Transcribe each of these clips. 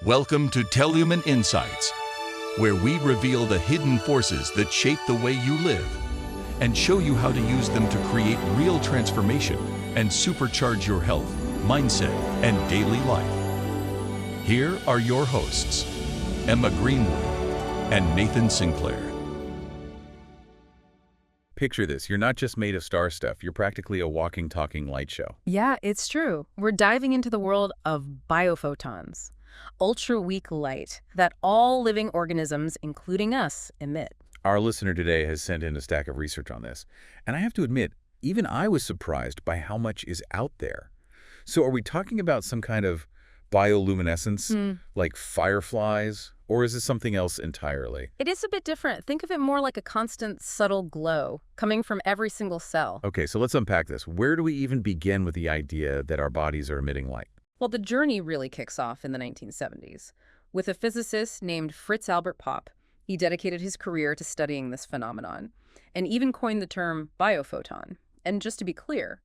Welcome to Teolumen Insights, where we reveal the hidden forces that shape the way you live and show you how to use them to create real transformation and supercharge your health, mindset, and daily life. Here are your hosts, Emma Greenwood and Nathan Sinclair. Picture this, you're not just made of star stuff, you're practically a walking, talking light show. Yeah, it's true. We're diving into the world of biophotons, ultra-weak light that all living organisms, including us, emit. Our listener today has sent in a stack of research on this, and I have to admit, even I was surprised by how much is out there. So are we talking about some kind of bioluminescence, like fireflies, or is this something else entirely? It is a bit different. Think of it more like a constant, subtle glow coming from every single cell. Okay, so let's unpack this. Where do we even begin with the idea that our bodies are emitting light? Well, the journey really kicks off in the 1970s with a physicist named Fritz-Albert Popp. He dedicated his career to studying this phenomenon and even coined the term biophoton. And just to be clear,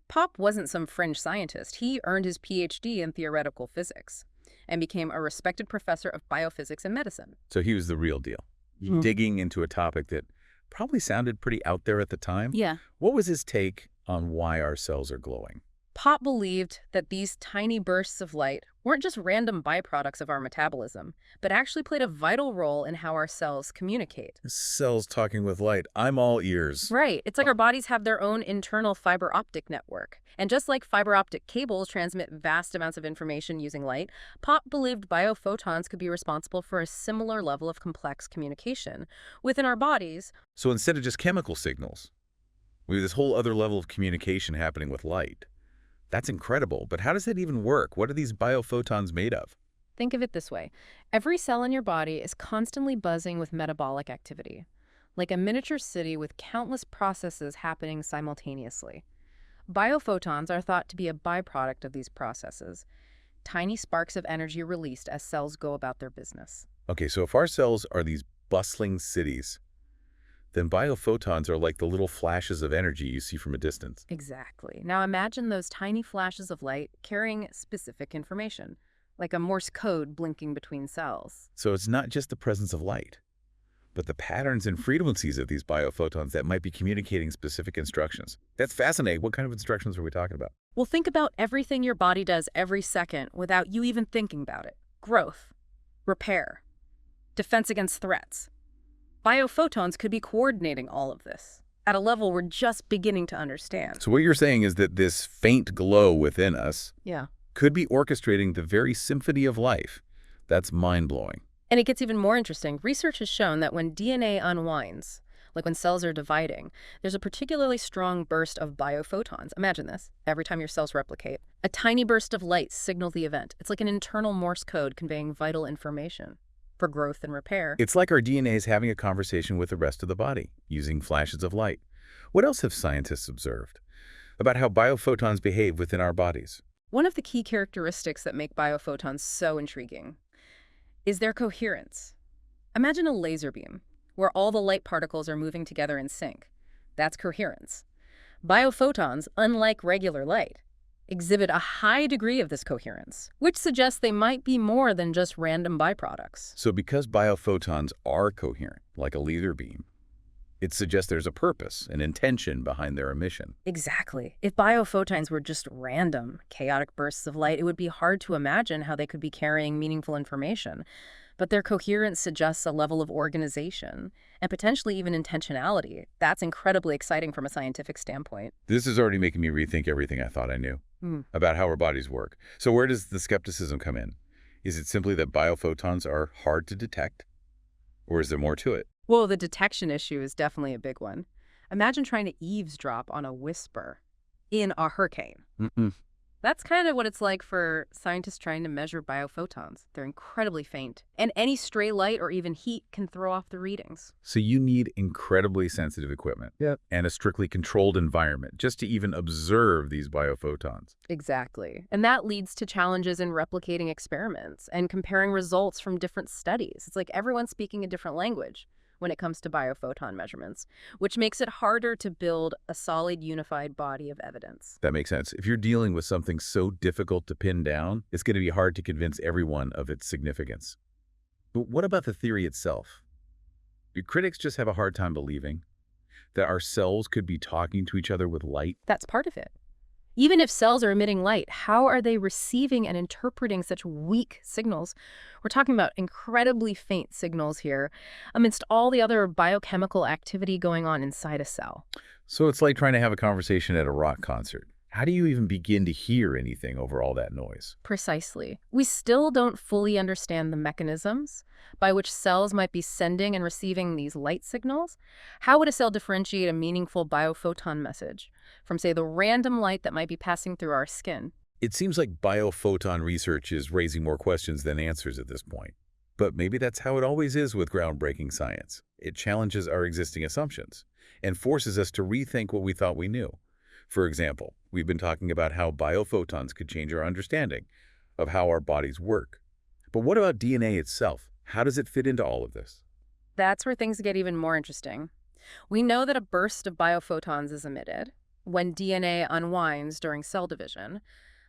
Popp wasn't some fringe scientist. He earned his PhD in theoretical physics and became a respected professor of biophysics and medicine. So he was the real deal, digging into a topic that probably sounded pretty out there at the time. Yeah. What was his take on why our cells are glowing? Popp believed that these tiny bursts of light weren't just random byproducts of our metabolism, but actually played a vital role in how our cells communicate. Cells talking with light. I'm all ears. Right. It's like our bodies have their own internal fiber optic network. And just like fiber optic cables transmit vast amounts of information using light, Popp believed biophotons could be responsible for a similar level of complex communication within our bodies. So instead of just chemical signals, we have this whole other level of communication happening with light. That's incredible, but how does that even work? What are these biophotons made of? Think of it this way. Every cell in your body is constantly buzzing with metabolic activity, like a miniature city with countless processes happening simultaneously. Biophotons are thought to be a byproduct of these processes, tiny sparks of energy released as cells go about their business. Okay, so if our cells are these bustling cities, then biophotons are like the little flashes of energy you see from a distance. Exactly. Now imagine those tiny flashes of light carrying specific information, like a Morse code blinking between cells. So it's not just the presence of light, but the patterns and frequencies of these biophotons that might be communicating specific instructions. That's fascinating. What kind of instructions are we talking about? Well, think about everything your body does every second without you even thinking about it. Growth, repair, defense against threats. Biophotons could be coordinating all of this at a level we're just beginning to understand. So what you're saying is that this faint glow within us could be orchestrating the very symphony of life. That's mind-blowing. And it gets even more interesting. Research has shown that when DNA unwinds, like when cells are dividing, there's a particularly strong burst of biophotons. Imagine this. Every time your cells replicate, a tiny burst of light signals the event. It's like an internal Morse code conveying vital information for growth and repair. It's like our DNA is having a conversation with the rest of the body, using flashes of light. What else have scientists observed about how biophotons behave within our bodies? One of the key characteristics that make biophotons so intriguing is their coherence. Imagine a laser beam, where all the light particles are moving together in sync. That's coherence. Biophotons, unlike regular light, exhibit a high degree of this coherence, which suggests they might be more than just random byproducts. So because biophotons are coherent, like a laser beam, it suggests there's a purpose, an intention behind their emission. Exactly. If biophotons were just random, chaotic bursts of light, it would be hard to imagine how they could be carrying meaningful information. But their coherence suggests a level of organization and potentially even intentionality. That's incredibly exciting from a scientific standpoint. This is already making me rethink everything I thought I knew about how our bodies work. So where does the skepticism come in? Is it simply that biophotons are hard to detect? Or is there more to it? Well, the detection issue is definitely a big one. Imagine trying to eavesdrop on a whisper in a hurricane. That's kind of what it's like for scientists trying to measure biophotons. They're incredibly faint, and any stray light or even heat can throw off the readings. So you need incredibly sensitive equipment and a strictly controlled environment just to even observe these biophotons. Exactly. And that leads to challenges in replicating experiments and comparing results from different studies. It's like everyone's speaking a different language, when it comes to biophoton measurements, which makes it harder to build a solid, unified body of evidence. That makes sense. If you're dealing with something so difficult to pin down, it's going to be hard to convince everyone of its significance. But what about the theory itself? Do critics just have a hard time believing that our cells could be talking to each other with light? That's part of it. Even if cells are emitting light, how are they receiving and interpreting such weak signals? We're talking about incredibly faint signals here, amidst all the other biochemical activity going on inside a cell. So it's like trying to have a conversation at a rock concert. How do you even begin to hear anything over all that noise? Precisely. We still don't fully understand the mechanisms by which cells might be sending and receiving these light signals. How would a cell differentiate a meaningful biophoton message from, say, the random light that might be passing through our skin? It seems like biophoton research is raising more questions than answers at this point. But maybe that's how it always is with groundbreaking science. It challenges our existing assumptions and forces us to rethink what we thought we knew. For example, we've been talking about how biophotons could change our understanding of how our bodies work. But what about DNA itself? How does it fit into all of this? That's where things get even more interesting. We know that a burst of biophotons is emitted when DNA unwinds during cell division.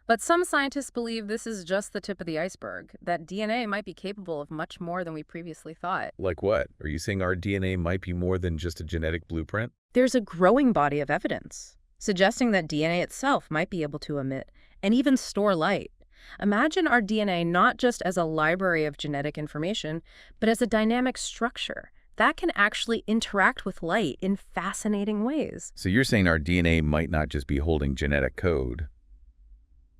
But some scientists believe this is just the tip of the iceberg, that DNA might be capable of much more than we previously thought. Like what? Are you saying our DNA might be more than just a genetic blueprint? There's a growing body of evidence suggesting that DNA itself might be able to emit and even store light. Imagine our DNA not just as a library of genetic information, but as a dynamic structure that can actually interact with light in fascinating ways. So you're saying our DNA might not just be holding genetic code,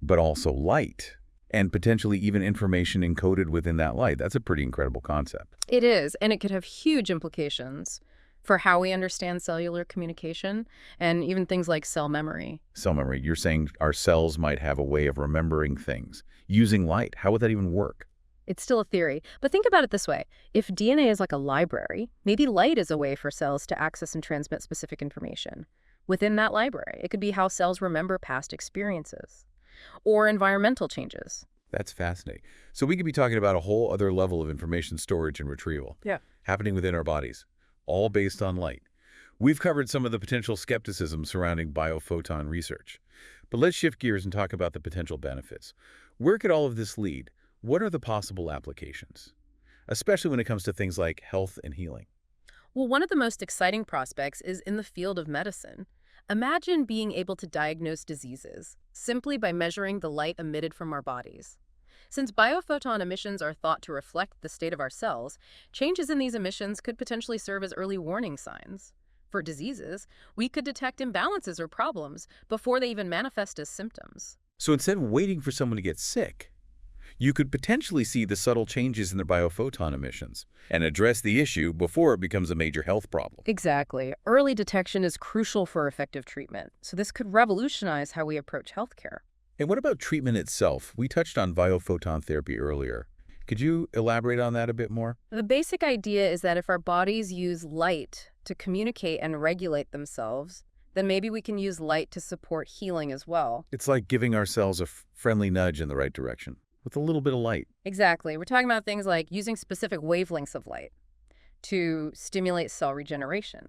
but also light, and potentially even information encoded within that light. That's a pretty incredible concept. It is, and it could have huge implications for how we understand cellular communication and even things like cell memory. Cell memory, you're saying our cells might have a way of remembering things using light. How would that even work? It's still a theory, but think about it this way. If DNA is like a library, maybe light is a way for cells to access and transmit specific information. Within that library, it could be how cells remember past experiences or environmental changes. That's fascinating. So we could be talking about a whole other level of information storage and retrieval happening within our bodies, all based on light. We've covered some of the potential skepticism surrounding biophoton research. But let's shift gears and talk about the potential benefits. Where could all of this lead? What are the possible applications, especially when it comes to things like health and healing? Well, one of the most exciting prospects is in the field of medicine. Imagine being able to diagnose diseases simply by measuring the light emitted from our bodies. Since biophoton emissions are thought to reflect the state of our cells, changes in these emissions could potentially serve as early warning signs. For diseases, we could detect imbalances or problems before they even manifest as symptoms. So instead of waiting for someone to get sick, you could potentially see the subtle changes in their biophoton emissions and address the issue before it becomes a major health problem. Exactly. Early detection is crucial for effective treatment, so this could revolutionize how we approach healthcare. And what about treatment itself? We touched on biophoton therapy earlier. Could you elaborate on that a bit more? The basic idea is that if our bodies use light to communicate and regulate themselves, then maybe we can use light to support healing as well. It's like giving ourselves a friendly nudge in the right direction with a little bit of light. Exactly. We're talking about things like using specific wavelengths of light to stimulate cell regeneration,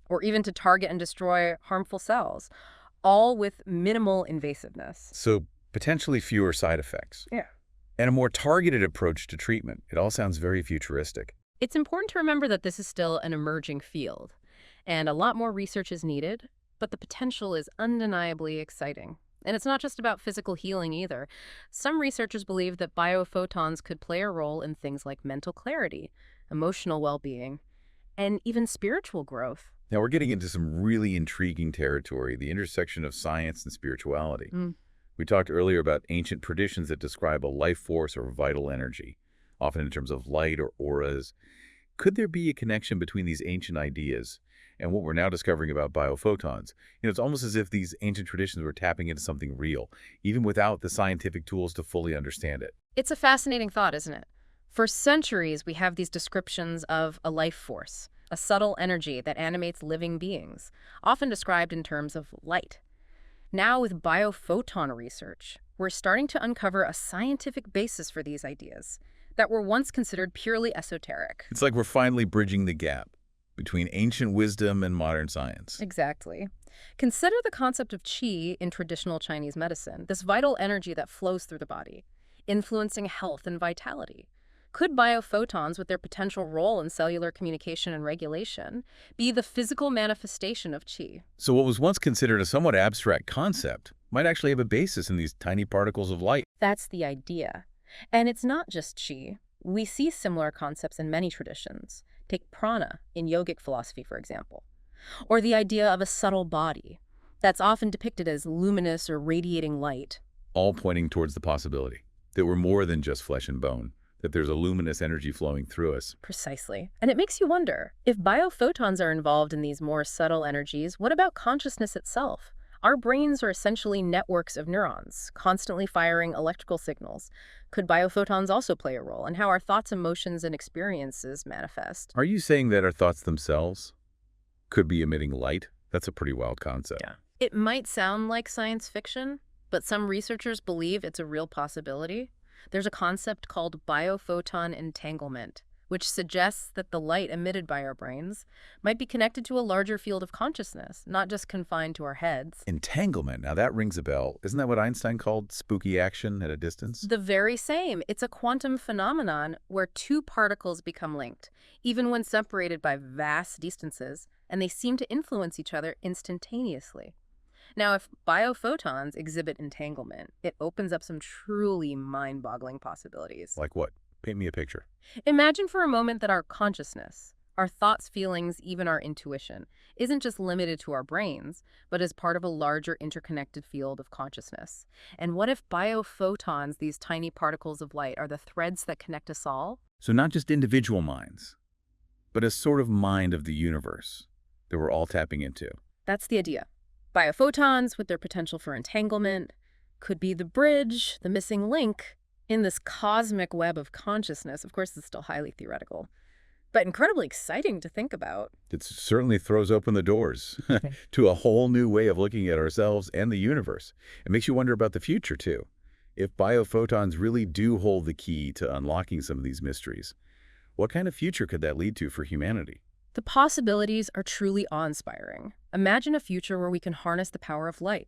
or even to target and destroy harmful cells, all with minimal invasiveness. So potentially fewer side effects. Yeah. And a more targeted approach to treatment. It all sounds very futuristic. It's important to remember that this is still an emerging field, and a lot more research is needed, but the potential is undeniably exciting. And it's not just about physical healing either. Some researchers believe that biophotons could play a role in things like mental clarity, emotional well-being, and even spiritual growth. Now we're getting into some really intriguing territory, the intersection of science and spirituality. We talked earlier about ancient traditions that describe a life force or vital energy, often in terms of light or auras. Could there be a connection between these ancient ideas and what we're now discovering about biophotons? It's almost as if these ancient traditions were tapping into something real, even without the scientific tools to fully understand it. It's a fascinating thought, isn't it? For centuries, we have these descriptions of a life force, a subtle energy that animates living beings, often described in terms of light. Now, with biophoton research, we're starting to uncover a scientific basis for these ideas that were once considered purely esoteric. It's like we're finally bridging the gap between ancient wisdom and modern science. Exactly. Consider the concept of qi in traditional Chinese medicine, this vital energy that flows through the body, influencing health and vitality. Could biophotons, with their potential role in cellular communication and regulation, be the physical manifestation of qi? So what was once considered a somewhat abstract concept might actually have a basis in these tiny particles of light. That's the idea. And it's not just qi. We see similar concepts in many traditions. Take prana in yogic philosophy, for example. Or the idea of a subtle body that's often depicted as luminous or radiating light. All pointing towards the possibility that we're more than just flesh and bone, that there's a luminous energy flowing through us. Precisely. And it makes you wonder, if biophotons are involved in these more subtle energies, what about consciousness itself? Our brains are essentially networks of neurons, constantly firing electrical signals. Could biophotons also play a role in how our thoughts, emotions, and experiences manifest? Are you saying that our thoughts themselves could be emitting light? That's a pretty wild concept. Yeah. It might sound like science fiction, but some researchers believe it's a real possibility. There's a concept called biophoton entanglement, which suggests that the light emitted by our brains might be connected to a larger field of consciousness, not just confined to our heads. Entanglement. Now that rings a bell. Isn't that what Einstein called spooky action at a distance? The very same. It's a quantum phenomenon where two particles become linked, even when separated by vast distances, and they seem to influence each other instantaneously. Now, if biophotons exhibit entanglement, it opens up some truly mind-boggling possibilities. Like what? Paint me a picture. Imagine for a moment that our consciousness, our thoughts, feelings, even our intuition, isn't just limited to our brains, but is part of a larger interconnected field of consciousness. And what if biophotons, these tiny particles of light, are the threads that connect us all? So not just individual minds, but a sort of mind of the universe that we're all tapping into. That's the idea. Biophotons, with their potential for entanglement, could be the bridge, the missing link, in this cosmic web of consciousness. Of course, it's still highly theoretical, but incredibly exciting to think about. It certainly throws open the doors to a whole new way of looking at ourselves and the universe. It makes you wonder about the future, too. If biophotons really do hold the key to unlocking some of these mysteries, what kind of future could that lead to for humanity? The possibilities are truly awe-inspiring. Imagine a future where we can harness the power of light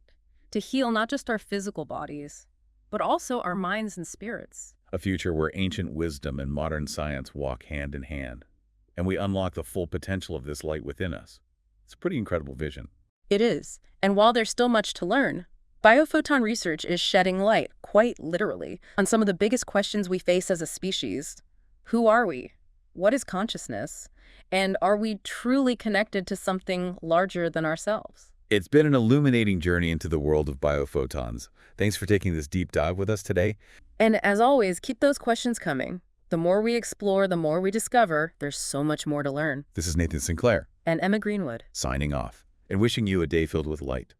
to heal not just our physical bodies, but also our minds and spirits. A future where ancient wisdom and modern science walk hand in hand, and we unlock the full potential of this light within us. It's a pretty incredible vision. It is. And while there's still much to learn, biophoton research is shedding light, quite literally, on some of the biggest questions we face as a species. Who are we? What is consciousness? And are we truly connected to something larger than ourselves? It's been an illuminating journey into the world of biophotons. Thanks for taking this deep dive with us today. And as always, keep those questions coming. The more we explore, the more we discover. There's so much more to learn. This is Nathan Sinclair. And Emma Greenwood. Signing off and wishing you a day filled with light.